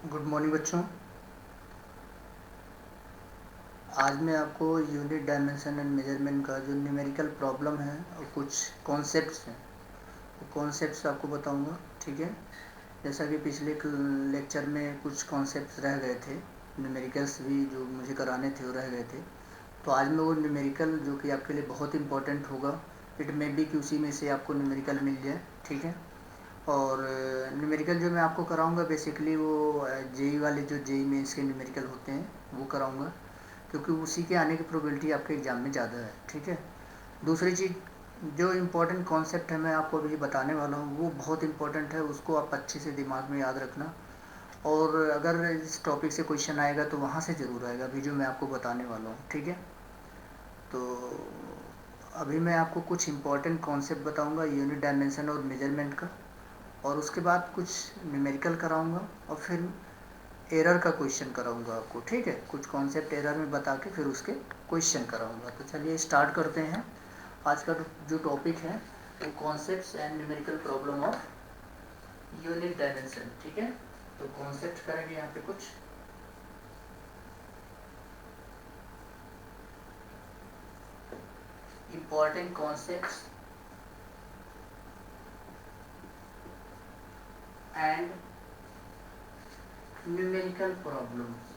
Good morning बच्चों। आज मैं आपको यूनिट डायमेंशन एंड मेजरमेंट का जो न्यूमेरिकल प्रॉब्लम है और कुछ कॉन्सेप्ट्स हैं वो कॉन्सेप्ट्स आपको बताऊंगा। ठीक है, जैसा कि पिछले लेक्चर में कुछ कॉन्सेप्ट्स रह गए थे, न्यूमेरिकल्स भी जो मुझे कराने थे वो रह गए थे। तो आज मैं वो न्यूमेरिकल जो कि आपके लिए बहुत इंपॉर्टेंट होगा, इट मे बी कि उसी में से आपको न्यूमेरिकल मिल जाए। ठीक है, और न्यूमेरिकल जो मैं आपको कराऊंगा बेसिकली वो जेई वाले जो जेई मेंस के न्यूमेरिकल होते हैं वो कराऊंगा, क्योंकि उसी के आने की प्रोबेबिलिटी आपके एग्ज़ाम में ज़्यादा है। ठीक है, दूसरी चीज़ जो इम्पोर्टेंट कॉन्सेप्ट है मैं आपको अभी बताने वाला हूँ वो बहुत इंपॉर्टेंट है, उसको आप अच्छे से दिमाग में याद रखना। और अगर इस टॉपिक से क्वेश्चन आएगा तो वहाँ से ज़रूर आएगा अभी जो मैं आपको बताने वाला हूँ। ठीक है, तो अभी मैं आपको कुछ इम्पोर्टेंट कॉन्सेप्ट बताऊँगा यूनिट डायमेंशन और मेजरमेंट का, और उसके बाद कुछ न्यूमेरिकल कराऊँगा और फिर एरर का क्वेश्चन कराऊंगा आपको। ठीक है, कुछ कॉन्सेप्ट एरर में बता के फिर उसके क्वेश्चन कराऊंगा। तो चलिए स्टार्ट करते हैं। आज का जो टॉपिक है वो concepts and numerical problem of unit dimension. ठीक है, तो कॉन्सेप्ट करेंगे यहाँ पे कुछ important concepts and numerical problems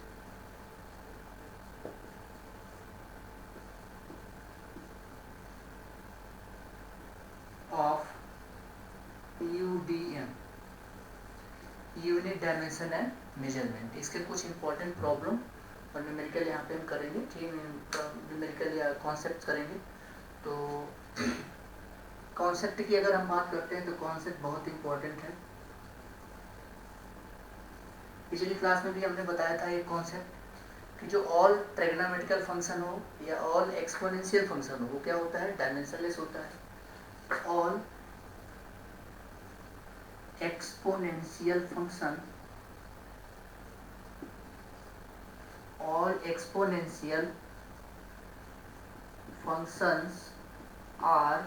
of UDM, unit dimension and measurement. इसके कुछ इंपॉर्टेंट प्रॉब्लम और न्यूमेरिकल यहाँ पे हम करेंगे। ठीक, न्यूमेरिकल या कॉन्सेप्ट करेंगे। तो कॉन्सेप्ट की अगर हम बात करते हैं तो कॉन्सेप्ट बहुत इंपॉर्टेंट है। पिछली क्लास में भी हमने बताया था एक कॉन्सेप्ट कि जो ऑल ट्रिग्नोमेट्रिकल फंक्शन हो या ऑल एक्सपोनेंशियल फंक्शन हो वो क्या होता है, डायमेंशनलेस होता है। All exponential function, all exponential functions are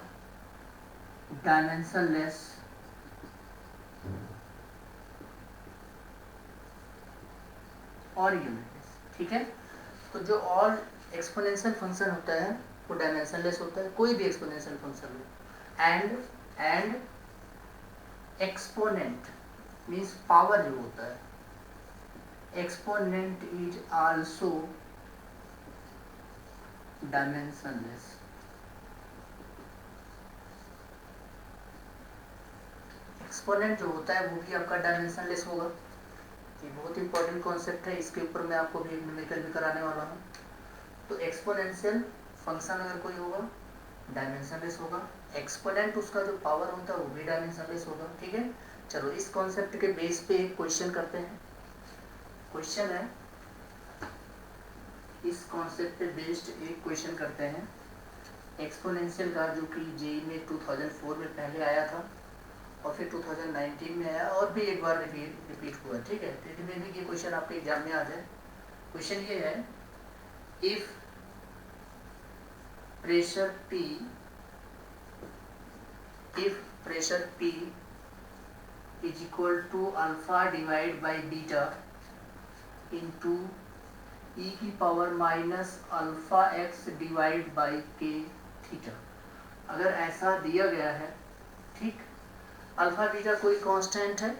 dimensionless और यूनिटलेस। ठीक है, तो जो ऑल एक्सपोनेंशियल फंक्शन होता है वो डायमेंशनलेस होता है, कोई भी एक्सपोनेंशियल फंक्शन हो। एंड एक्सपोनेंट मीन्स पावर जो होता है, exponent is also dimensionless. Exponent जो होता है वो भी आपका डायमेंशनलेस होगा। ये बहुत इंपॉर्टेंट कॉन्सेप्ट है, इसके ऊपर मैं आपको भी न्यूमेरिकल भी कराने वाला हूँ। तो एक्सपोनेंशियल फंक्शन अगर कोई होगा डायमेंशनलेस होगा, एक्सपोनेंट उसका जो पावर होता है वो भी डायमेंशनलेस होगा। ठीक है, चलो इस कॉन्सेप्ट के बेस पे एक क्वेश्चन करते हैं। क्वेश्चन है, इस कॉन्सेप्ट पे बेस्ड एक क्वेश्चन करते हैं एक्सपोनेंशियल का, जो कि जेई में 2004 में पहले आया था और फिर 2019 में आया और भी एक बार रिपीट हुआ। ठीक है, तो इसमें भी ये क्वेश्चन आपके एग्जाम में आ जाए। क्वेश्चन ये है, if pressure P, if pressure P is equal to alpha divided by beta into e की power minus alpha x divide by k theta, अगर ऐसा दिया गया है, ठीक, अल्फा बीटा कोई कांस्टेंट है,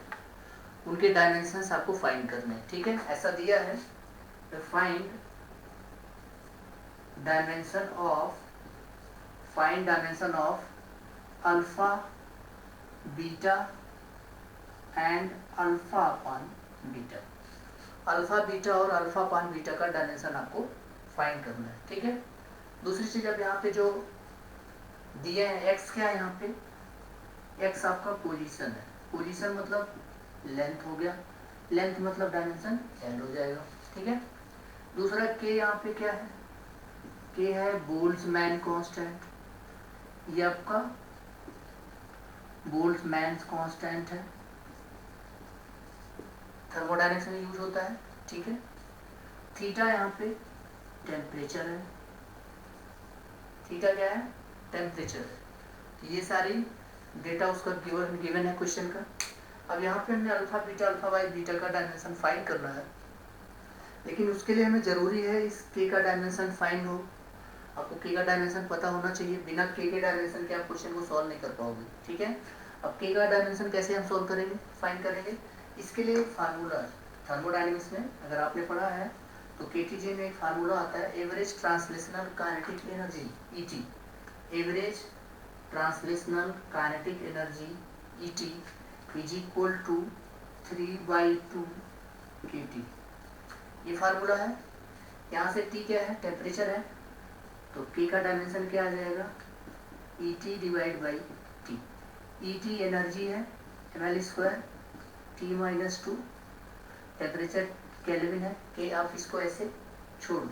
उनके डायमेंशंस आपको फाइंड करने हैं। ठीक है, ऐसा दिया है, तो find dimension of alpha beta and alpha upon beta. Alpha beta और अल्फा अपॉन बीटा का डायमेंशन आपको फाइंड करना है। ठीक है, दूसरी चीज, अब यहाँ पे जो दिए हैं एक्स, क्या है यहाँ पे, एक्स आपका पोजीशन है। पोजीशन मतलब लेंथ हो गया, लेंथ मतलब डायमेंशन एल हो जाएगा। ठीक है, दूसरा के यहाँ पे क्या है, के है बोल्ट्जमैन कांस्टेंट, ये आपका बोल्ट्जमैन कांस्टेंट है, थर्मोडायनेमिक्स में यूज होता है। ठीक है, थीटा यहाँ पे टेम्परेचर है, थीटा क्या है, टेम्परेचर है। तो ये सारी डेटा उसका गिवन है क्वेश्चन का। अब यहाँ पे हमने अल्फा बाई बीटा का डायमेंशन फाइंड करना है, लेकिन उसके लिए हमें ज़रूरी है इस के का डायमेंशन फाइंड हो। आपको के का डायमेंशन पता होना चाहिए, बिना के डायमेंशन के आप क्वेश्चन को सॉल्व नहीं कर पाओगे, ठीक है। अब के का डायमेंशन कैसे हम सॉल्व करेंगे, फाइंड करेंगे, इसके लिए एक फार्मूला है थर्मोडायनेमिक्स में, अगर आपने पढ़ा है तो केटीजे में एक फार्मूला आता है, average translational kinetic energy ET, average translational kinetic energy ET is equal to 3/2 KT. ये फार्मूला है। यहाँ से टी क्या है, टेम्परेचर है, तो के का डायमेंशन क्या आ जाएगा, E T divide by T. E T energy है ml², T minus 2 temperature kelvin है, के आप इसको ऐसे छोड़ दो,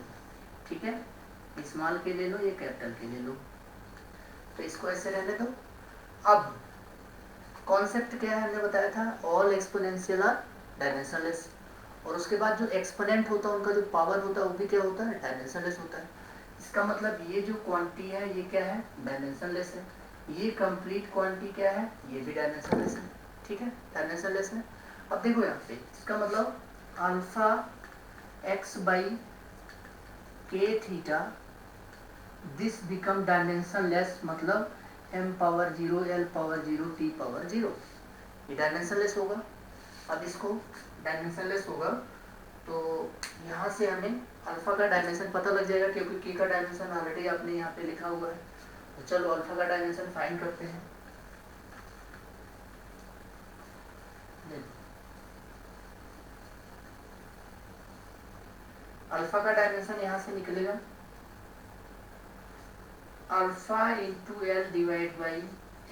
ठीक है, स्मॉल के ले लो, ये कैपिटल के ले लो, तो इसको ऐसे रहने दो। अब कॉन्सेप्ट क्या है, हमने बताया था ऑल एक्सपोनेंशियल आर डायमेंशनलेस, और उसके बाद जो एक्सपोनेंट होता है उनका जो पावर होता है वो भी क्या होता है, डायमेंशनलेस होता है। इसका मतलब ये जो क्वांटिटी है ये क्या है, डायमेंशनलेस है, ये कंप्लीट क्वांटिटी क्या है, ये भी डायमेंशनलेस है, ठीक है, डायमेंशनलेस है। अब देखो यहाँ पे इसका मतलब alpha x by k theta this become dimensionless, मतलब m power 0 l power 0 t power 0, ये डायमेंशनलेस होगा। अब इसको डायमेंशनलेस होगा तो यहाँ से हमें अल्फा का डायमेंशन पता लग जाएगा, क्योंकि के का डायमेंशन ऑलरेडी आपने यहाँ पे लिखा हुआ है। तो चलो अल्फा का डायमेंशन फाइंड करते हैं। अल्फा का डायमेंशन यहाँ से निकलेगा alpha into L divide by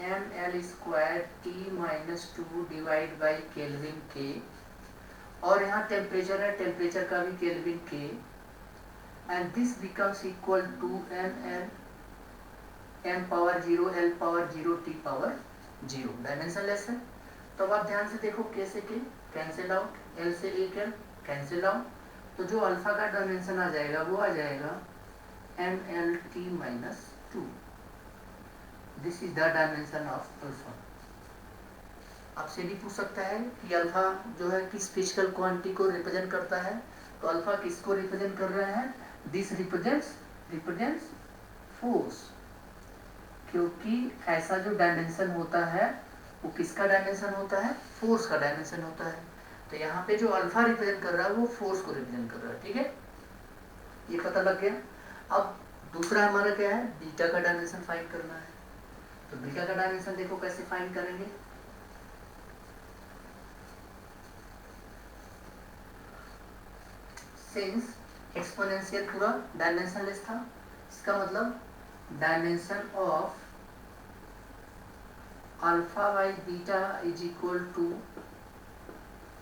ml² t minus 2 divide by kelvin के, और यहाँ टेम्परेचर है, टेम्परेचर का भी केल्विन के, and this becomes equal to m power 0 l power 0 t power 0, dimensionless है। तो अब आप ध्यान से देखो, कैसे के कैंसिल आउट, l से एक l कैंसिल आउट, तो जो अल्फा का डायमेंशन आ जाएगा वो आ जाएगा mlt minus 2, this is the dimension of alpha. आपसे भी पूछ सकता है कि अल्फा जो है किस फिजिकल क्वांटिटी को रिप्रेजेंट करता है, तो अल्फा किसको रिप्रेजेंट कर रहे हैं, दिस रिप्रेजेंट्स फोर्स, क्योंकि ऐसा जो डायमेंशन होता है वो किसका डायमेंशन होता है, फोर्स का डायमेंशन होता है। तो यहाँ पे जो अल्फा रिप्रेजेंट कर रहा है वो फोर्स को रिप्रेजेंट कर रहा है, ठीक है, ये पता लग गया। अब दूसरा हमारा क्या है, बीटा का डायमेंशन फाइंड करना है। तो बीटा का डायमेंशन देखो कैसे फाइंड करेंगे, सिंस एक्सपोनेंशियल पूरा डायमेंशनलेस था, इसका मतलब dimension of alpha by beta is equal to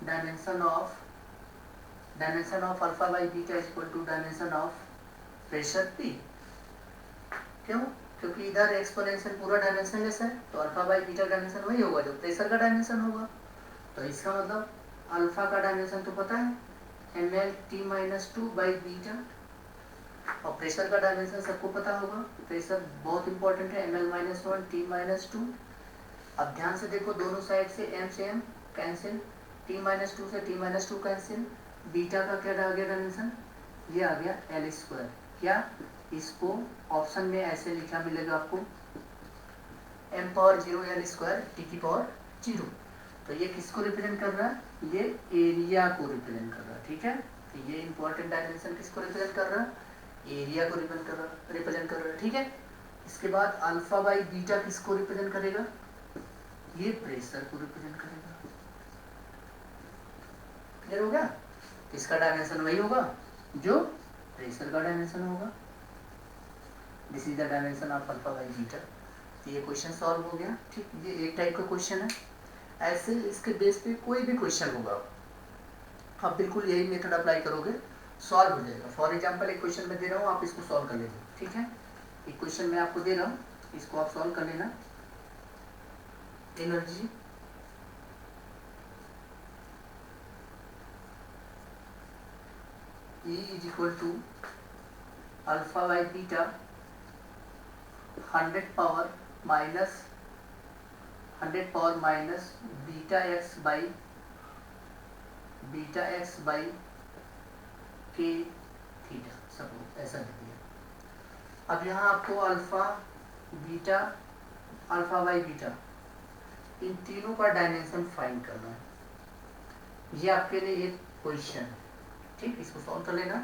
dimension of alpha by beta is equal to dimension of pressure P. क्यों, क्योंकि इधर एक्सपोनेंशियल पूरा डायमेंशनलेस है, तो अल्फा बाई बीटा डायमेंशन वही होगा जो प्रेशर का डायमेंशन होगा। तो इसका मतलब अल्फा का डायमेंशन तो पता है ml t minus 2 by beta, और प्रेशर का डायमेंशन सबको पता होगा, प्रेशर बहुत इंपॉर्टेंट है, ml माइनस 1 t माइनस 2। अब ध्यान से देखो, दोनों साइड से m कैंसिल, t माइनस 2 से t माइनस 2 कैंसिल, बीटा का क्या आ गया डायमेंशन, ये आ गया l²। क्या, इसको ऑप्शन में ऐसे लिखा मिलेगा आपको m पावर 0 l² t की पावर 0। तो ये किसको रिप्रेजेंट कर रहा है, ये एरिया को रिप्रेजेंट कर रहा है, ठीक है। तो ये इंपॉर्टेंट डायमेंशन किसको रिप्रेजेंट कर रहा है, एरिया को रिप्रेजेंट कर रहा है, ठीक है। इसके बाद अल्फा बाई बीटा किसको रिप्रेजेंट करेगा, ये प्रेशर को रिप्रेजेंट करेगा। क्लियर हो गया, किसका डायमेंशन वही होगा जो प्रेशर का डायमेंशन होगा, this is the dimension of alpha by beta. तो ये क्वेश्चन सॉल्व हो गया, ठीक, ये एक टाइप का क्वेश्चन है। ऐसे इसके बेस पे कोई भी क्वेश्चन होगा आप बिल्कुल यही मेथड अप्लाई करोगे, सॉल्व हो जाएगा। फॉर एग्जांपल एक क्वेश्चन मैं दे रहा हूँ, आप इसको सॉल्व कर लेना, ठीक है। एक क्वेश्चन मैं आपको दे रहा हूँ, इसको आप सॉल्व कर लेना। Energy E is equal to alpha by beta 100 power minus 100 power minus beta x by k theta, suppose ऐसा लिख दिया। अब यहाँ आपको अल्फा बाई बीटा इन तीनों का डायमेंशन फाइंड करना है। ये आपके लिए एक क्वेश्चन है, ठीक, इसको सॉल्व कर लेना।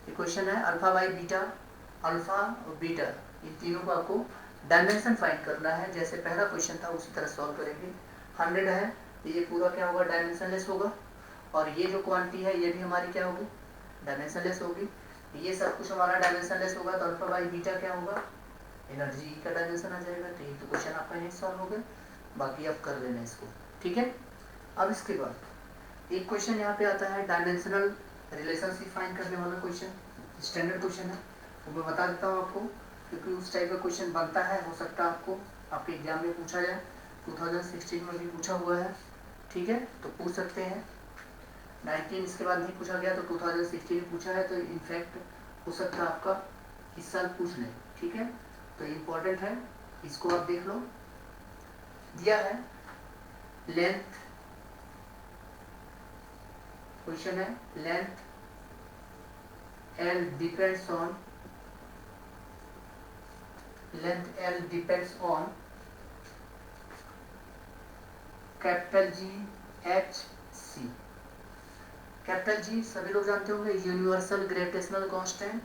ये क्वेश्चन है अल्फा बाई बीटा, अल्फा और बीटा इन तीनों को आपको डायमेंशन फाइंड करना है। जैसे पहला क्वेश्चन था उसी तरह सॉल्व करेंगे। 100 है तो ये पूरा क्या होगा, डायमेंशनलेस होगा, और ये जो क्वांटिटी है ये भी हमारी क्या होगी, डायमेंशनलेस होगी। ये सब कुछ हमारा डायमेंशनलेस होगा तो अल्फा बाई बीटा क्या होगा, एनर्जी का डायमेंशन आ जाएगा। तो ये तो क्वेश्चन आपका यही सॉल्व हो गया, बाकी आप कर लेना इसको, ठीक है। अब इसके बाद एक क्वेश्चन यहाँ पे आता है डायमेंशनल रिलेशनशिप फाइंड करने वाला क्वेश्चन, स्टैंडर्ड क्वेश्चन है, वो मैं बता देता हूँ आपको, क्योंकि उस टाइप का क्वेश्चन बनता है, हो सकता है आपको आपके एग्जाम में पूछा जाए। 2016 में भी पूछा हुआ है, ठीक है, तो पूछ सकते हैं। 19 इसके बाद नहीं पूछा गया तो 2016 में पूछा है, तो इनफैक्ट हो सकता है आपका इस साल पूछ लें, ठीक है। तो इम्पोर्टेंट है, इसको आप देख लो। दिया है लेंथ, क्वेश्चन है length L depends on capital G H C। Capital G सभी लोग जानते होंगे, universal gravitational constant,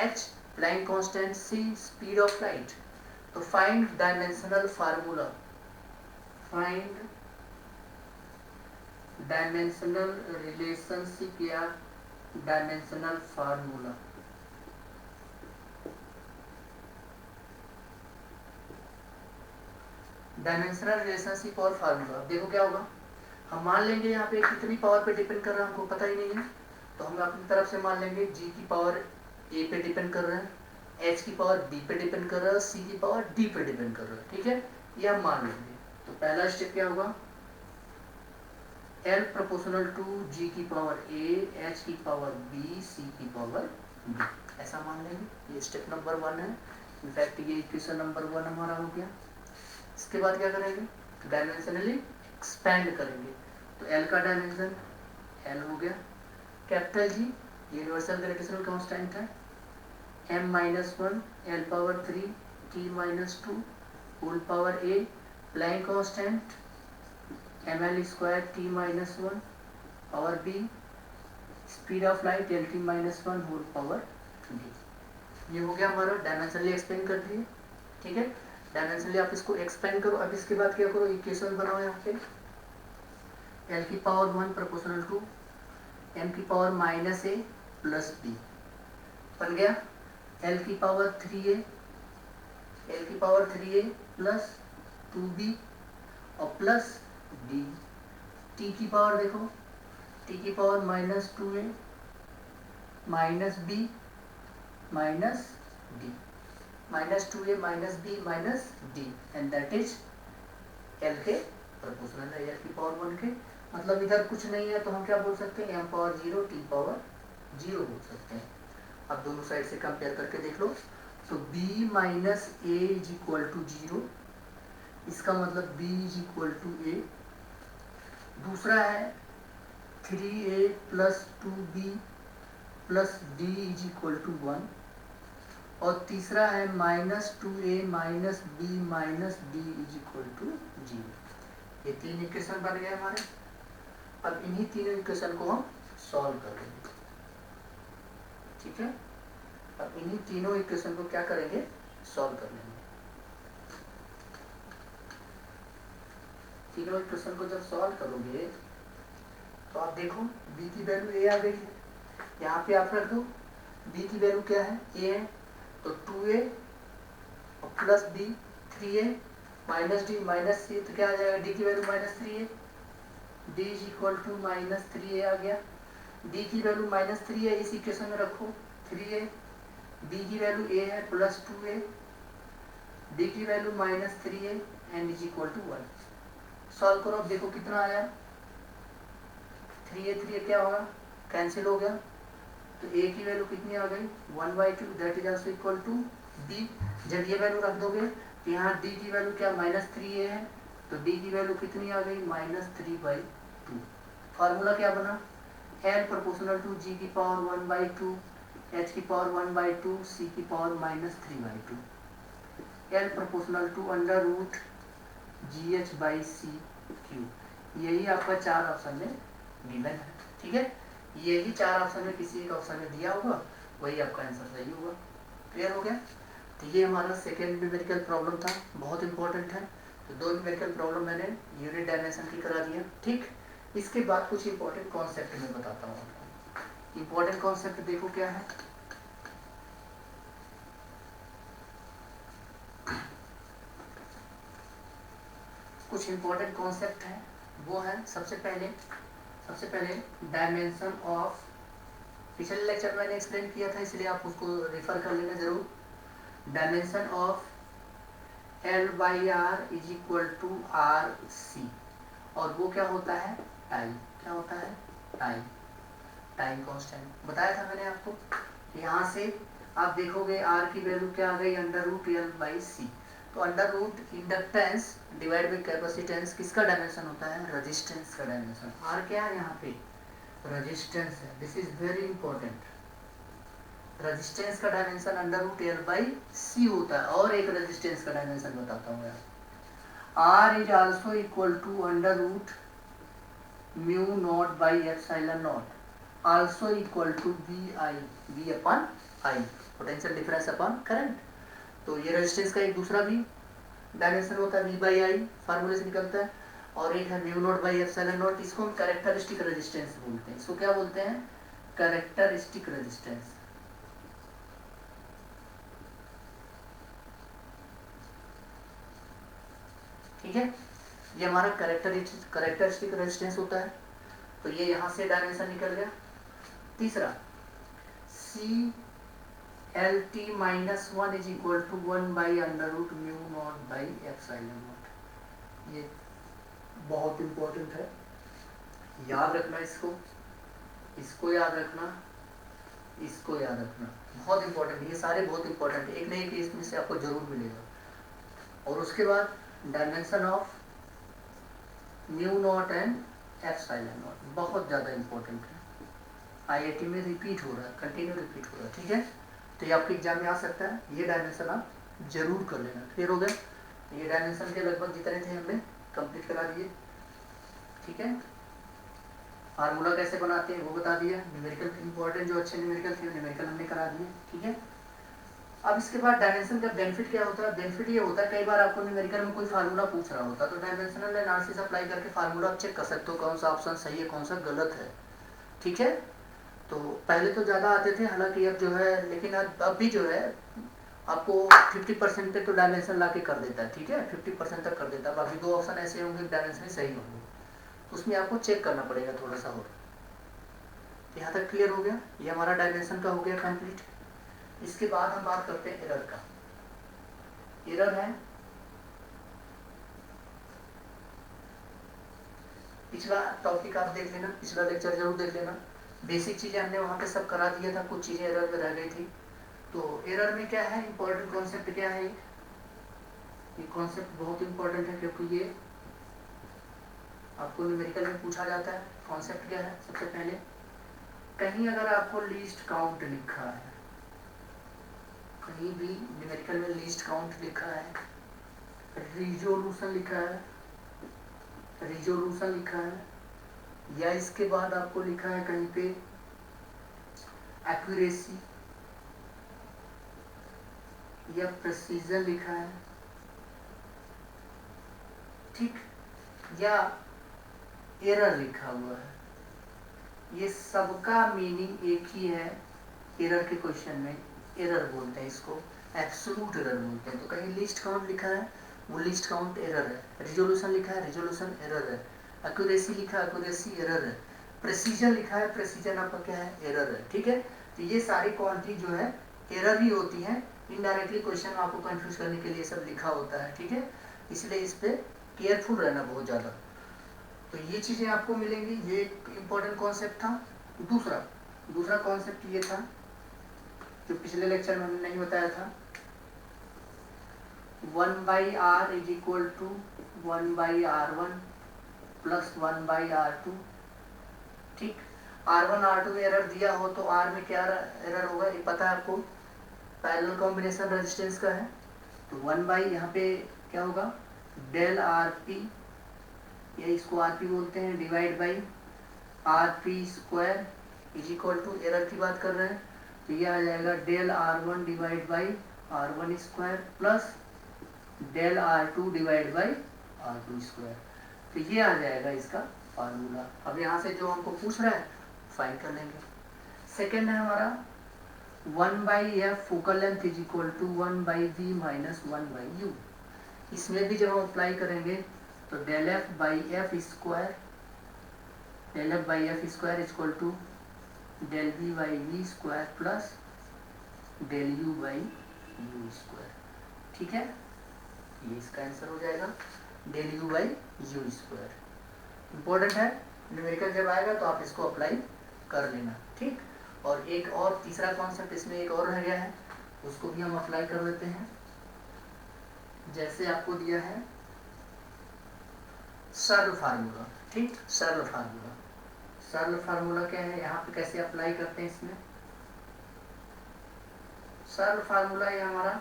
H Planck constant, C speed of light. तो find dimensional formula, find dimensional relationship या डायमेंशनल फार्मूला। डायमेंशनल रिलेशनशिप और formula, देखो क्या होगा, हम मान लेंगे यहाँ पे कितनी पावर पे डिपेंड कर रहा है हमको पता ही नहीं है, तो हम अपनी तरफ से मान लेंगे G की पावर A पे डिपेंड कर रहा है, H की पावर B पे डिपेंड कर रहा है, C की पावर D पे डिपेंड कर रहा है, ठीक है, ये हम मान लेंगे। तो पहला स्टेप क्या होगा, L प्रोपोर्शनल टू G की पावर A, H की पावर B, C की पावर D, ऐसा मान लेंगे। ये स्टेप नंबर 1 है, इनफैक्ट ये इक्वेशन नंबर 1 हमारा हो गया। इसके बाद क्या करेंगे, डायमेंशनली एक्सपेंड करेंगे, तो L का डायमेंशन L हो गया। Capital G universal gravitational constant है, m-1 L power 3 T-2 whole power A, Planck constant ml² T-1 power B, speed of light L-1 whole power D। ये हो गया हमारा, डायमेंशनली एक्सपेंड कर दिए, ठीक है। डायमेंशनली आप इसको एक्सपेंड करो। अब इसके बाद क्या करो, इक्वेशन बनाओ यहाँ पे, L की पावर 1 प्रोपोर्शनल टू m की पावर -a प्लस b बन गया। L की पावर 3a प्लस 2b और प्लस d। t की पावर देखो, t की power -2a minus b minus d, -2a minus b minus d, and that is L के proportional है, L की पावर 1 के, मतलब इधर कुछ नहीं है तो हम क्या बोल सकते हैं, m पावर 0 t पावर 0 बोल सकते हैं। अब दोनों साइड से कंपेयर करके देख लो, तो b minus a is equal to 0, इसका मतलब b is equal to a। दूसरा है 3a plus 2b plus d is equal to 1, और तीसरा है -2a minus b minus d is equal to 0। ये 3 इक्वेशन बन गए हमारे। अब इन्हीं तीनों इक्वेशन को हम सॉल्व कर लेंगे, ठीक है। अब इन्हीं तीनों इक्वेशन को क्या करेंगे, सॉल्व कर लेंगे। तीनों इक्वेशन को जब सॉल्व करोगे तो आप देखो b की वैल्यू a आ गई है, यहाँ पे आप रख दो, b की वैल्यू क्या है, a है, तो 2a और plus b 3a minus d minus c, तो क्या आ जाएगा, d की value -3a, d is equal to -3a आ गया। d की वैल्यू -3a इस इक्वेशन में रखो, 3a, b की वैल्यू a है प्लस 2a, d की value -3a and is equal to 1। Solve करो, अब देखो कितना आया, 3a क्या होगा, कैंसिल हो गया, तो a की वैल्यू कितनी आ गई, 1/2, that is also equal to d। जब ये वैल्यू रख दोगे तो यहाँ d की वैल्यू क्या -3a है, तो डी की वैल्यू कितनी आ गई, -3/2। फार्मूला क्या बना, एल प्रोपोर्शनल टू जी की पावर 1/2, एच की पावर 1/2, सी की power -3/2, L proportional to under root G H by C Q. यही आपका 4 ऑप्शन में गिवन है, ठीक है। यही 4 ऑप्शन में किसी एक ऑप्शन में दिया होगा, वही आपका आंसर सही होगा। क्लियर हो गया। तो ये हमारा सेकेंड न्यूमेरिकल प्रॉब्लम था, बहुत इंपॉर्टेंट है। तो 2 न्यूमेरिकल प्रॉब्लम मैंने यूनिट डायमेंशन की करा दिया, ठीक। इसके बाद कुछ इंपॉर्टेंट कॉन्सेप्ट मैं बताता हूँ आपको। इंपॉर्टेंट कॉन्सेप्ट देखो क्या है। कुछ इंपॉर्टेंट कॉन्सेप्ट है, वो है सबसे पहले डायमेंशन ऑफ। पिछले लेक्चर मैंने एक्सप्लेन किया था, इसलिए आप उसको रेफर कर लेना जरूर। Dimension of L/R is equal to R C, और वो क्या होता है, टाइम। क्या होता है, टाइम कांस्टेंट बताया था मैंने आपको। यहाँ से आप देखोगे R की वैल्यू क्या आ गई, √L/C। तो under root inductance divide by capacitance किसका डायमेंशन होता है, रेजिस्टेंस का डायमेंशन। R क्या है यहाँ पे, रेजिस्टेंस है। This is very important. Resistance का डायमेंशन √L/C होता है। और एक रेजिस्टेंस का डायमेंशन बताता हूँ यार, R is also equal to under root μ0/ε0, also equal to V/I, potential difference upon current. तो ये रेजिस्टेंस का एक दूसरा भी डायमेंशन होता है, V/I फार्मूले से निकलता है। और एक है μ0/ε0, इसको हम कैरेक्टरिस्टिक रेजिस्टेंस बोलते हैं। इसको क्या बोलते हैं, कैरेक्टरिस्टिक रेजिस्टेंस। ठीक है, ये हमारा कैरेक्टरिस्टिक रेजिस्टेंस होता है। तो ये यहाँ से डायमेंशन निकल गया। तीसरा CLT-1 इज इक्वल टू 1/√μ0/ε0। ये बहुत इंपॉर्टेंट है, याद रखना इसको याद रखना, इसको याद रखना, बहुत इंपॉर्टेंट। ये सारे बहुत इंपॉर्टेंट है, एक नहीं कि इसमें से आपको जरूर मिलेगा। और उसके बाद डायमेंशन ऑफ μ0 एंड ε0 बहुत ज़्यादा इंपॉर्टेंट है। IIT में रिपीट हो रहा है, कंटिन्यू रिपीट हो रहा है, ठीक है। तो ये आपके एग्जाम में आ सकता है, ये डायमेंशन आप जरूर कर लेना। क्लियर हो गया। ये डायमेंशन के लगभग जितने थे हमने कंप्लीट करा दिए, ठीक है। फार्मूला कैसे बनाते हैं वो बता दिया। न्यूमेरिकल इंपॉर्टेंट जो अच्छे न्यूमेरिकल थे न्यूमेरिकल हमने करा दिए, ठीक है। अब इसके बाद डायमेंशन का बेनिफिट क्या होता है, बेनिफिट ये होता है कई बार आपको न्यूमेरिकल में कोई फार्मूला पूछ रहा होता है, तो डायमेंशनल एनालिसिस अप्लाई करके फार्मूला आप चेक कर सकते हो कौन सा ऑप्शन सही है कौन सा गलत है, ठीक है। तो पहले तो ज़्यादा आते थे, हालांकि अब जो है, लेकिन अब भी जो है आपको 50% तक तो डायमेंशन ला के कर देता है, ठीक है। 50% तक कर देता है। बाकी 2 ऑप्शन ऐसे होंगे डायमेंशन सही होंगे, उसमें आपको चेक करना पड़ेगा थोड़ा सा। और यहाँ तक क्लियर हो गया। ये हमारा डायमेंशन का हो गया कंप्लीट। इसके बाद हम बात करते हैं एरर का। एरर है, पिछला टॉपिक आप देख लेना, पिछला लेक्चर जरूर देख लेना। बेसिक चीजें हमने वहाँ पे सब करा दिया था, कुछ चीजें एरर में रह गई थी। तो एरर में क्या है, इंपॉर्टेंट कॉन्सेप्ट क्या है, ये कॉन्सेप्ट बहुत इंपॉर्टेंट है क्योंकि ये आपको न्यूमेरिकल में पूछा जाता है। कॉन्सेप्ट क्या है, सबसे पहले कहीं अगर आपको लीस्ट काउंट लिखा है, कहीं भी न्यूमेरिकल में लीस्ट काउंट लिखा है, रिजोल्यूशन लिखा है, रिजोल्यूशन लिखा है, या इसके बाद आपको लिखा है कहीं पे एक्यूरेसी या प्रेसिजन लिखा है, ठीक, या एरर लिखा हुआ है, ये सबका मीनिंग एक ही है। एरर के क्वेश्चन में एरर बोलते हैं, इसको एब्सोल्यूट एरर बोलते हैं। तो कहीं लिस्ट काउंट लिखा है, वो लिस्ट काउंट एरर है। रिजोल्यूशन लिखा है, रिजोल्यूशन एरर है। एक्यूरेसी लिखा है, एक्यूरेसी एरर है। प्रेसिजन लिखा है, प्रेसिजन आपका क्या है, एरर है, ठीक है। तो ये सारी क्वांटिटी जो है एरर ही होती है। इनडायरेक्टली क्वेश्चन आपको कंफ्यूज करने के लिए सब लिखा होता है, ठीक है। इसलिए इस पे केयरफुल रहना बहुत ज़्यादा। तो ये चीज़ें आपको मिलेंगी, ये एक इम्पोर्टेंट कॉन्सेप्ट था। दूसरा कॉन्सेप्ट ये था जो पिछले लेक्चर में हमने नहीं बताया था, 1/r is equal to 1/r1 plus 1/r2। ठीक, R1 R2 में एरर दिया हो तो R में क्या एरर होगा ये पता है आपको, पैरेलल कॉम्बिनेशन रेजिस्टेंस का है। तो 1 यहाँ पे क्या होगा, डेल RP, या इसको RP बोलते हैं, divide by RP square is equal to, error की बात कर रहे हैं तो ये आ जाएगा del R1 divide by R1 square plus del R2 divide by R2 square. तो ये आ जाएगा इसका फार्मूला। अब यहाँ से जो हमको पूछ रहा है फाइंड कर लेंगे। सेकेंड है हमारा 1/f focal length is equal to 1/v minus 1/u। इसमें भी जब हम अप्लाई करेंगे तो del F by F square, del F by F square is equal to del V by V square plus del U by U square. ठीक है, ये इसका आंसर हो जाएगा, del U by U square. Important है, numerical जब आएगा तो आप इसको अप्लाई कर लेना। ठीक, और एक और तीसरा कॉन्सेप्ट इसमें एक और रह गया है, उसको भी हम अप्लाई कर देते हैं। जैसे आपको दिया है सरल फार्मूला। ठीक, सरल फार्मूला, सरल फार्मूला क्या है, यहाँ पे कैसे अप्लाई करते हैं इसमें। सरल फार्मूला ये हमारा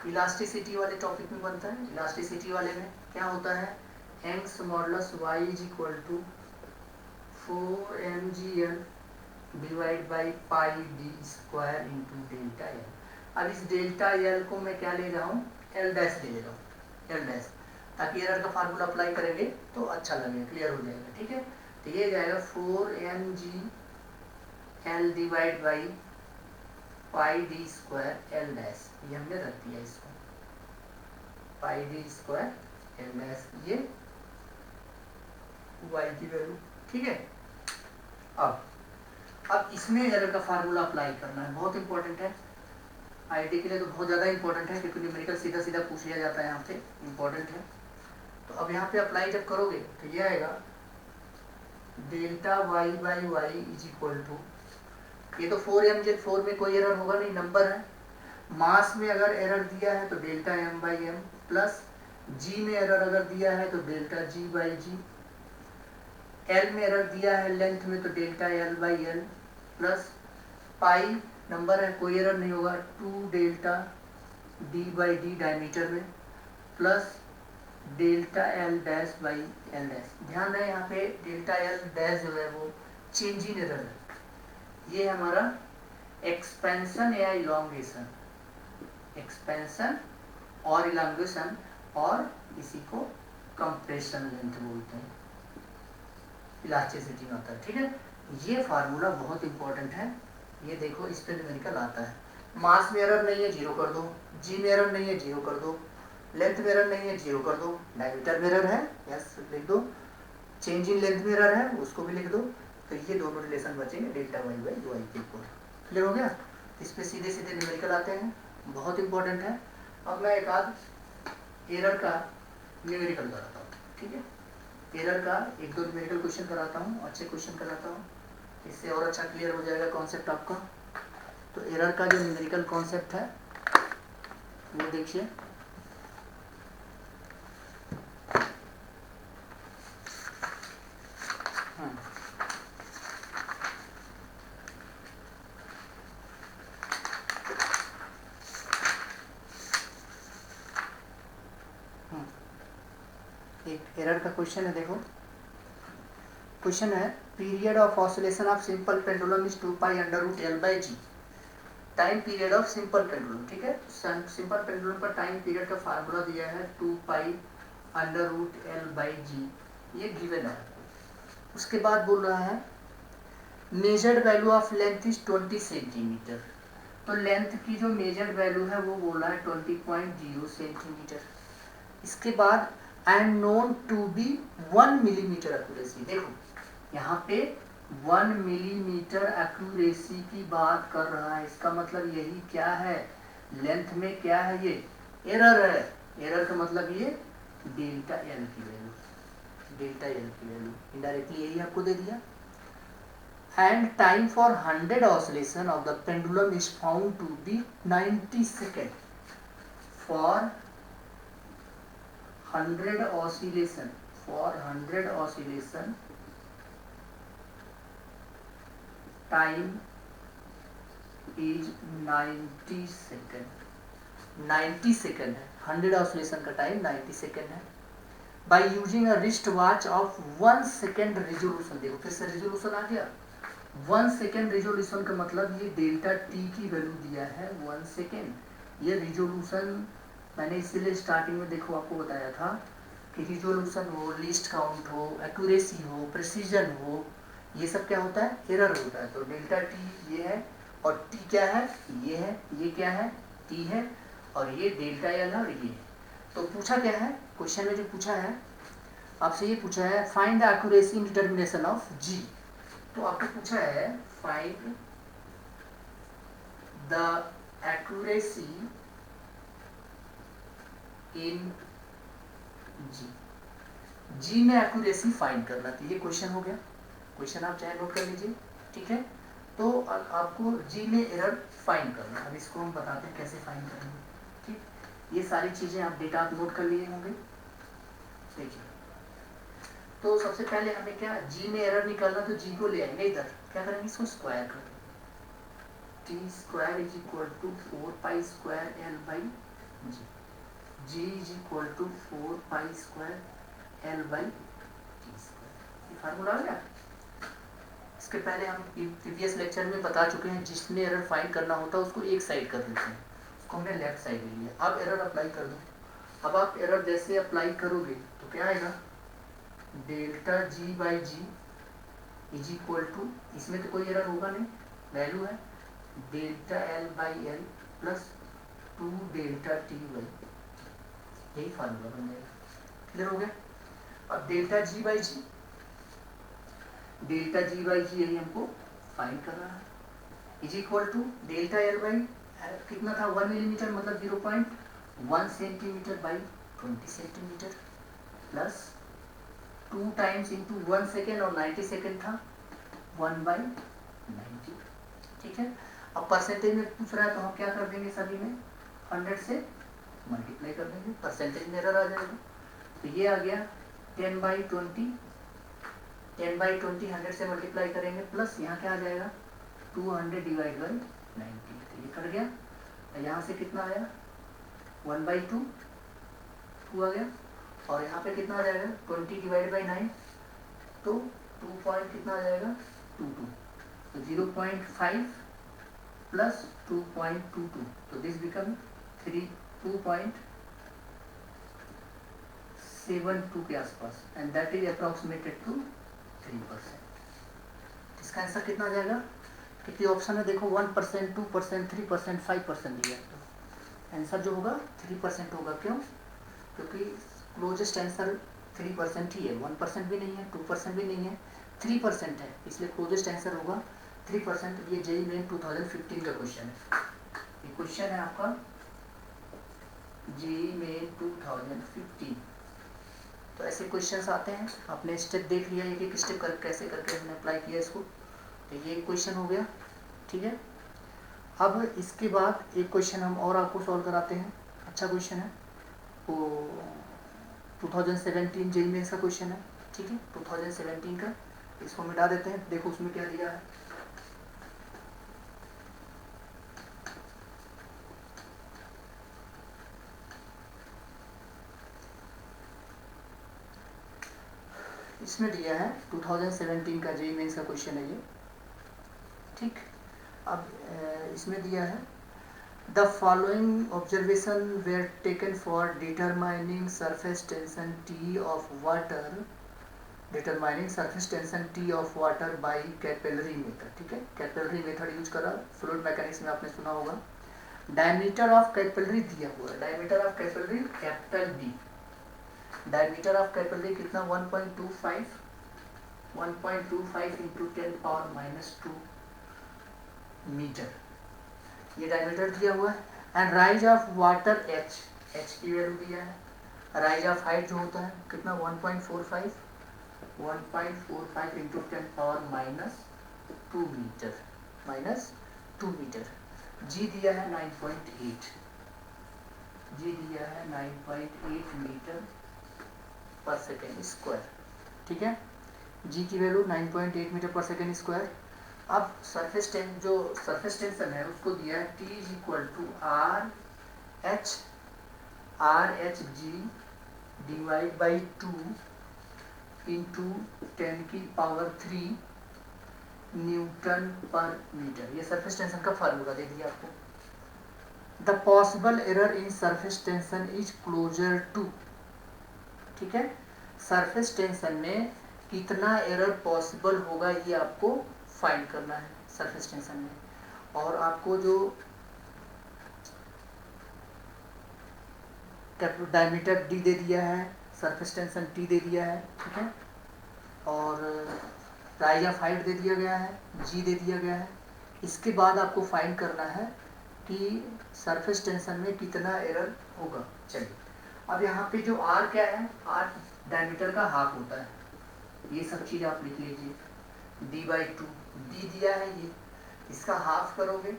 इलास्टिसिटी वाले टॉपिक में बनता है। इलास्टिसिटी वाले में क्या होता है, Young's modulus y is equal to 4mgl divide by pi D square into delta L. अब इस डेल्टा एल को मैं क्या ले रहा हूँ, एल डैश ले रहा हूँ, एल डैश, ताकि एरर का फार्मूला अप्लाई करेंगे तो अच्छा लगेगा, क्लियर हो जाएगा। ठीक है, तो ये जाएगा 4mgl divide by pi D square L dash, ये हमने रख दिया इसको, पाई डी स्क्वायर एल डैश, ये y की वैल्यू। ठीक है, अब इसमें एरर का फार्मूला अप्लाई करना है, बहुत इंपॉर्टेंट है आईटी के लिए, तो बहुत ज़्यादा इंपॉर्टेंट है क्योंकि न्यूमेरिकल सीधा सीधा पूछ लिया जाता है यहाँ पे, इंपॉर्टेंट है। तो अब यहाँ पे अप्लाई जब करोगे तो ये आएगा delta Y by Y is equal to, ये तो 4mg, 4 में कोई एरर होगा नहीं, नंबर है। मास में अगर एरर दिया है तो delta m by m, plus g में एरर अगर दिया है तो delta ji by g, l में एरर दिया है लेंथ में तो delta L by L, plus pi number है, कोई एरर नहीं होगा, 2 delta d by d diameter में, plus delta l dash by l dash. ध्यान रहे यहाँ पे डेल्टा एल डैश जो है वो चेंज इन एरर है, ये हमारा एक्सपेंशन या इलॉन्गेशन, एक्सपेंशन और इलॉन्गेशन, और इसी को कंप्रेशन लेंथ बोलते हैं, इलास्टिसिटी में आता है। ठीक है, ये फार्मूला बहुत इंपॉर्टेंट है, ये देखो इस पे न्यूमेरिकल आता है। मास में एरर नहीं है, जीरो कर दो, जी में एरर नहीं है, जीरो कर दो, लेंथ में एरर नहीं है, जीरो कर दो, डायमीटर में एरर है, यस लिख दो, चेंज इन लेंथ में एरर है, उसको भी लिख दो। तो ये दोनों रिलेशन बचेंगे डेल्टा वाई बाई वाई के ऊपर। क्लियर हो गया, इस पे सीधे सीधे न्यूमेरिकल आते हैं, बहुत इंपॉर्टेंट है। अब मैं एक आध एरर का न्यूमेरिकल कराता हूँ। ठीक है, एरर का एक दो न्यूमेरिकल क्वेश्चन कराता हूँ, अच्छे क्वेश्चन कराता हूँ, इससे और अच्छा क्लियर हो जाएगा कॉन्सेप्ट आपका। तो एरर का जो न्यूमेरिकल कॉन्सेप्ट है वो देखिए, एक एरर का क्वेश्चन है, देखो क्वेश्चन है period of oscillation of simple pendulum is 2 pi under root l by g, time period of simple pendulum. ठीक है, सिंपल पेंडुलम का टाइम पीरियड का फार्मूला दिया है 2 pi under root l by g, ये गिवन है। उसके बाद बोल रहा है measured value of length is 20 centimetre, तो लेंथ की जो मेजर्ड वैल्यू है वो बोला है 20.0 सेंटीमीटर। इसके बाद and known to be 1 millimetre accuracy, देखो यहाँ पे 1 मिलीमीटर एक्यूरेसी की बात कर रहा है, इसका मतलब यही क्या है, लेंथ में क्या है, ये एरर है, एरर का मतलब ये डेल्टा एल की वैल्यू, डेल्टा एल की वैल्यू इनडायरेक्टली यही आपको दे दिया। And time for 100 oscillation of the pendulum is found to be 90 second for 100 oscillation, for 100 oscillation time is 90 second. 90 second है, 100 ऑसिलेशन का टाइम 90 सेकेंड है। By using a wrist watch of 1 second resolution, देखो फिर से resolution आ गया। 1 second resolution का मतलब ये डेल्टा टी की वैल्यू दिया है 1 सेकेंड। ये रेजोल्यूशन मैंने इसीलिए स्टार्टिंग में देखो आपको बताया था कि रिजोल्यूशन हो, लीस्ट काउंट हो, एक्यूरेसी हो, प्रिसीजन हो, ये सब क्या होता है, एरर होता है। तो डेल्टा टी ये है और टी क्या है, ये है, ये क्या है, टी है, और ये डेल्टा एल है और ये है। तो पूछा क्या है, क्वेश्चन में जो पूछा है आपसे, ये पूछा है find the accuracy in determination of g. तो आपको पूछा है find the accuracy in g. G में एक्यूरेसी फाइंड करना, तो ये क्वेश्चन हो गया। क्वेश्चन आप चाहे नोट कर लीजिए, ठीक है। तो आपको जी में एरर फाइंड करना, अब इसको हम बताते हैं कैसे फाइंड करेंगे, ठीक। ये सारी चीजें आप डेटा आप नोट कर लिए होंगे। देखिए, तो सबसे पहले हमें क्या, जी में एरर निकालना, तो जी को ले आएंगे इधर, क्या करेंगे, इसको स्क्वायर कर देंगे। T square is equal to 4 pi square L by G. G is equal to 4 pi square L by T square. ये फार्मूला आ गया। इसके पहले हम प्रीवियस लेक्चर में बता चुके हैं, जिसमें एरर फाइंड करना होता है उसको एक साइड कर देते हैं, उसको हमने लेफ्ट साइड ले लिया। अब एरर अप्लाई कर दो। अब आप एरर जैसे अप्लाई करोगे तो क्या आएगा, delta ji by G is equal to, इसमें तो कोई एरर होगा नहीं, वैल्यू है delta L by L plus 2 delta T by, यही फार्मूला बन जाएगा। क्लियर हो गया। अब delta ji by G, delta ji by G यही हमको फाइंड करना है, is equal to delta L by कितना था 1 मिलीमीटर, मतलब 0.1 centimetre by 20 centimetre plus 2 times into 1 second, और 90 सेकेंड था 1 बाई 90, ठीक है। अब परसेंटेज में पूछ रहा है तो हम क्या कर देंगे, सभी में 100 से मल्टीप्लाई कर देंगे, परसेंटेज में एरर आ जाएगा। तो ये आ गया 10 बाई 20, 10 बाई 20 100 से मल्टीप्लाई करेंगे, प्लस यहाँ क्या आ जाएगा 200 डिवाइड बाई 90, तो ये कट गया। यहाँ से कितना आया 1 बाई 2 आ गया, और यहाँ पे कितना आ जाएगा 20 डिवाइड बाई 9, तो 2 पॉइंट कितना आ जाएगा 22, तो 0.5 प्लस 2.22, तो दिस बिकम 2.72 के आसपास, and that is approximated to 3%। इसका आंसर कितना आ जाएगा, कितने ऑप्शन है देखो, 1%, 2%, 3%, 5% दिया, तो आंसर जो होगा 3% होगा। क्यों, क्योंकि क्लोजेस्ट आंसर 3% ही है, 1% भी नहीं है, 2% भी नहीं है, 3% है, इसलिए क्लोजेस्ट आंसर होगा 3%। ये जेईई मेन 2015 का क्वेश्चन है, ये क्वेश्चन है आपका जेईई मेन 2015। तो ऐसे क्वेश्चंस आते हैं, आपने स्टेप देख लिया, एक एक स्टेप कर कैसे करके हमने अप्लाई किया इसको, तो ये क्वेश्चन हो गया, ठीक है। अब इसके बाद एक क्वेश्चन हम और आपको सॉल्व कराते हैं, अच्छा क्वेश्चन है, वो 2017 जेईई मेंस का क्वेश्चन है, ठीक है, 2017 का। इसको मिटा देते हैं, देखो उसमें क्या दिया है। इसमें दिया है 2017 का जेईई मेंस का क्वेश्चन है ये, ठीक। अब इसमें दिया है the following observation where taken for determining surface tension T of water, determining surface tension T of water bye capillary method, ठीक है, कैपिलरी मेथड यूज करा, फ्लूइड मैकेनिक्स में आपने सुना होगा। डायमीटर ऑफ कैपिलरी दिया हुआ है, diameter of capillary capital D, diameter of capillary कितना 1.25 इंटू 10⁻⁻² मीटर, ये डायमीटर दिया हुआ है। And rise of water H, H की वैल्यू दिया है। राइज ऑफ हाइट जो होता है कितना 1.45 इंटू 10⁻⁻² मीटर, -2 मीटर। जी दिया है 9.8, जी दिया है 9.8 मीटर पर सेकेंड स्क्वायर, ठीक है। जी की value 9.8 metre per second square. अब सरफेस टेंशन है उसको दिया है T is equal to R H G divide by 2 into 10⁻³ newton per metre. ये सरफेस टेंशन का फार्मूला दे दिया आपको। The possible error in surface tension is closer to, ठीक है। सरफेस टेंशन में कितना एरर पॉसिबल होगा ये आपको फाइंड करना है सरफेस टेंशन में। और आपको जो डायमीटर डी दे दिया है, सरफेस टेंशन टी दे दिया है, ठीक है। और राइज ऑफ हाइट दे दिया गया है, जी दे दिया गया है। इसके बाद आपको फाइंड करना है कि सरफेस टेंशन में कितना एरर होगा। चलिए अब यहाँ पे जो आर क्या है, आर डायमीटर का हाफ होता है। ये सब चीज़ आप लिख लीजिए। d/2 डी दिया है, ये इसका हाफ करोगे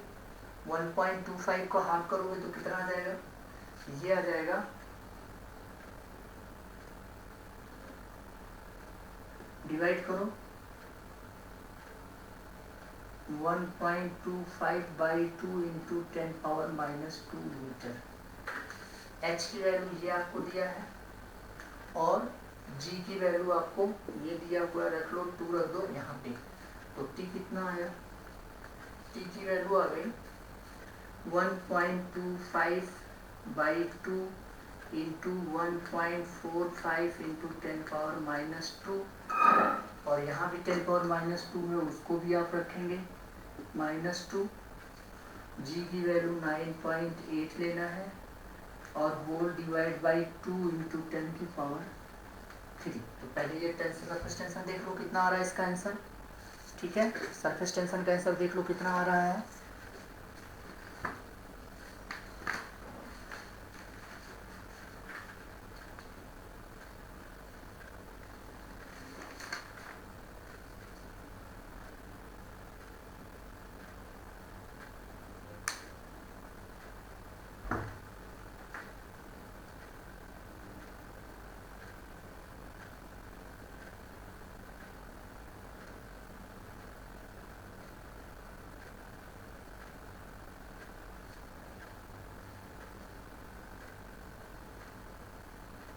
1.25 को हाफ करोगे तो कितना आ जाएगा, ये आ जाएगा डिवाइड करो 1.25/2 इंटू 10⁻⁻² मीटर। h की वैल्यू ये आपको दिया है और g की वैल्यू आपको ये दिया हुआ, रख लो 2 रख दो यहाँ पे, तो t कितना आया, t की वैल्यू आ गई 1.25/2 इंटू 1.45 इंटू 10⁻⁻²। और यहाँ भी 10⁻⁻² में उसको भी आप रखेंगे -2। जी की वैल्यू 9.8 लेना है और होल डिवाइड बाई 2 इंटू 10⁻3। तो पहले ये सरफेस टेंशन देख लो कितना आ रहा है इसका आंसर, ठीक है। सरफेस टेंशन का आंसर देख लो कितना आ रहा है,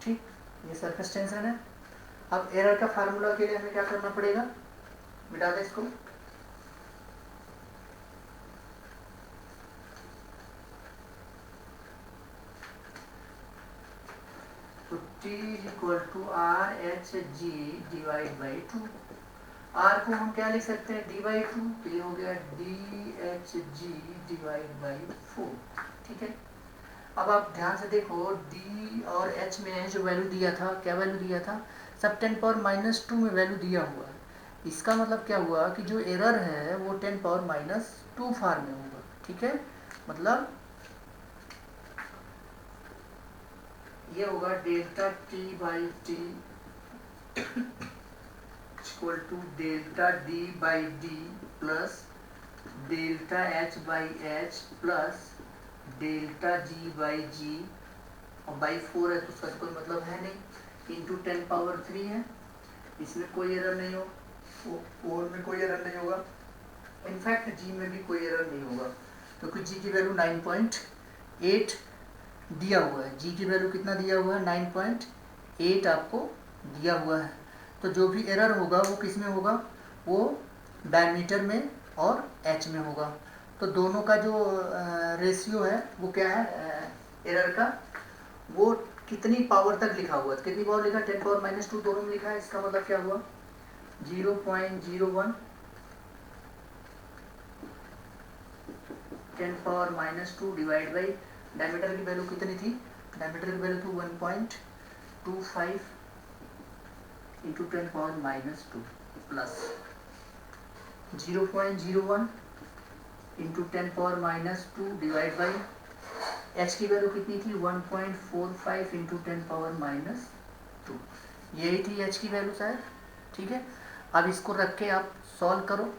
ठीक। ये सरफेस टेंशन है। अब एरर का फार्मूला के लिए हमें क्या करना पड़ेगा, मिटा दे इसको। तो T equal to RH/G divide by 2। R को हम क्या लिख सकते हैं, D/2, तो ये हो गया DHG डिवाइड बाई 4, ठीक है। अब आप ध्यान से देखो D और H में जो वैल्यू दिया था, क्या वैल्यू दिया था, सब 10⁻⁻² में वैल्यू दिया हुआ है। इसका मतलब क्या हुआ कि जो एरर है वो 10⁻⁻² फॉर्म में होगा, ठीक है। मतलब ये होगा delta T/T equal to delta D/D plus delta H/H plus delta G/G और बाई 4 है तो उसका कोई मतलब है नहीं, इंटू 10⁻3 है, इसमें कोई एरर नहीं हो, 4 में कोई एरर नहीं होगा, इनफैक्ट G में भी कोई एरर नहीं होगा क्योंकि G की वैल्यू 9.8 दिया हुआ है। G की वैल्यू कितना दिया हुआ है, 9.8 आपको दिया हुआ है। तो जो भी एरर होगा वो किस में होगा, वो डायमीटर में और H में होगा। तो दोनों का जो रेशियो है वो क्या है एरर का, वो कितनी पावर तक लिखा हुआ है, कितनी पावर लिखा, 10⁻⁻² दोनों में लिखा है। इसका मतलब क्या हुआ 0.01 10⁻⁻² डिवाइड बाई डायमीटर की वैल्यू कितनी थी, डायमीटर की वैल्यू थी 1.25 into 10⁻⁻² plus 0.01 into 10⁻⁻² divide by H की वैल्यू कितनी थी 1.45 इंटू 10⁻⁻², यही थी H की वैल्यू शायद, ठीक है। अब इसको रख के आप सॉल्व करो,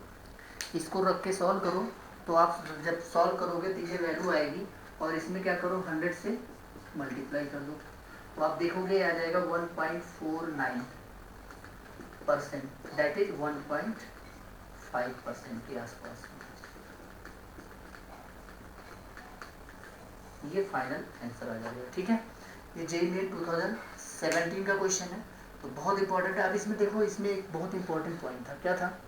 इसको रख के सॉल्व करो, तो आप जब सॉल्व करोगे तो ये वैल्यू आएगी और इसमें क्या करो 100 से मल्टीप्लाई कर दो। तो आप देखोगे आ जाएगा 1.49%, दैट इज 1.5% के आसपास। ये फाइनल आंसर आ जाएगा, ठीक है। ये जेईई मेन 2017 का क्वेश्चन है, तो बहुत इंपॉर्टेंट है। अब इसमें देखो, इसमें एक बहुत इंपॉर्टेंट पॉइंट था, क्या था,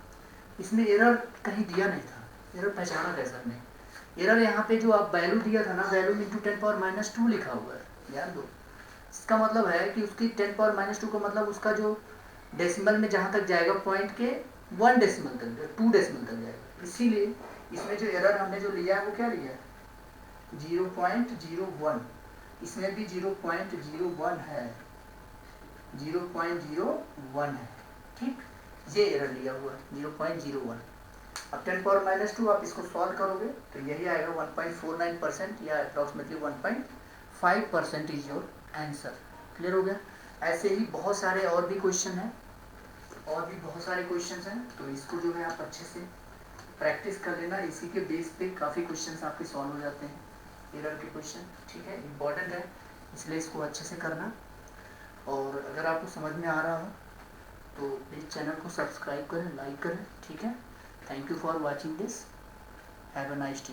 इसमें एरर कहीं दिया नहीं था। एरर पहचाना कैसे हमने, एरर यहाँ पे जो आप वैल्यू दिया था ना, वैल्यू इंटू 10⁻² लिखा हुआ है, ध्यान दो। इसका मतलब है कि उसकी 10⁻² का मतलब उसका जो डेसिमल में जहाँ तक जाएगा पॉइंट के 1 डेसिमल तक, 2 डेसिमल तक जाएगा। इसीलिए इसमें जो एरर हमने जो लिया है वो क्या लिया है, 0.01। इसमें भी 0.01 है, 0.01 है, ठीक। ये एरर लिया हुआ है 0.01। अब 10⁻² आप इसको सॉल्व करोगे तो यही आएगा 1.49% या approximately 1.5% is your answer. Clear हो गया। ऐसे ही बहुत सारे और भी क्वेश्चन हैं, और भी बहुत सारे क्वेश्चंस हैं, तो इसको जो है आप अच्छे से प्रैक्टिस कर लेना। इसी के बेस पे काफ़ी क्वेश्चंस आपके सॉल्व हो जाते हैं, एरर के क्वेश्चन, ठीक है। इम्पॉर्टेंट है, इसलिए इसको अच्छे से करना। और अगर आपको समझ में आ रहा हो तो प्लीज़ चैनल को सब्सक्राइब करें, लाइक करें, ठीक है। Thank you for watching this, have a nice day.